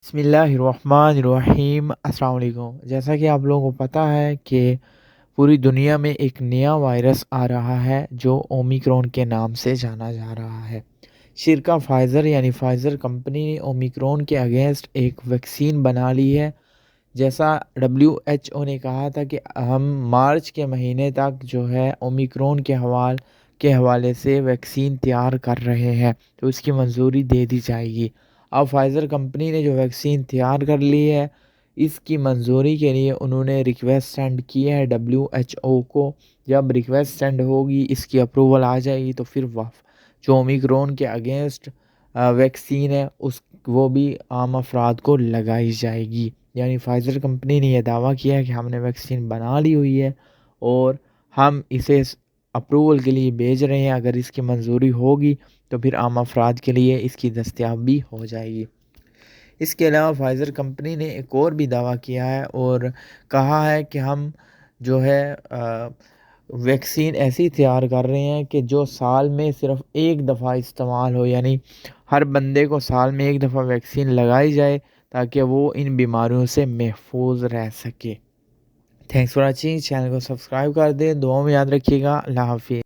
بسم اللہ الرحمن الرحیم۔ السلام علیکم۔ جیسا کہ آپ لوگوں کو پتہ ہے کہ پوری دنیا میں ایک نیا وائرس آ رہا ہے جو اومیکرون کے نام سے جانا جا رہا ہے۔ شرکہ فائزر یعنی فائزر کمپنی نے اومیکرون کے اگینسٹ ایک ویکسین بنا لی ہے۔ جیسا WHO نے کہا تھا کہ ہم مارچ کے مہینے تک جو ہے اومیکرون کے حوالے سے ویکسین تیار کر رہے ہیں، تو اس کی منظوری دے دی جائے گی۔ اب فائزر کمپنی نے جو ویکسین تیار کر لی ہے، اس کی منظوری کے لیے انہوں نے ریکویسٹ سینڈ کی ہے WHO کو۔ جب ریکویسٹ سینڈ ہوگی، اس کی اپروول آ جائے گی، تو پھر جو اومیکرون کے اگینسٹ ویکسین ہے وہ بھی عام افراد کو لگائی جائے گی۔ یعنی فائزر کمپنی نے یہ دعویٰ کیا ہے کہ ہم نے ویکسین بنا لی ہوئی ہے اور ہم اسے اپروول کے لیے بھیج رہے ہیں۔ اگر اس کی منظوری ہوگی تو پھر عام افراد کے لیے اس کی دستیابی ہو جائے گی۔ اس کے علاوہ فائزر کمپنی نے ایک اور بھی دعویٰ کیا ہے اور کہا ہے کہ ہم جو ہے ویکسین ایسی تیار کر رہے ہیں کہ جو سال میں صرف ایک دفعہ استعمال ہو، یعنی ہر بندے کو سال میں ایک دفعہ ویکسین لگائی جائے تاکہ وہ ان بیماریوں سے محفوظ رہ سکے۔ Thanks for watching. چینل کو سبسکرائب کر دیں، دعاؤں میں یاد رکھیے گا۔ اللہ حافظ۔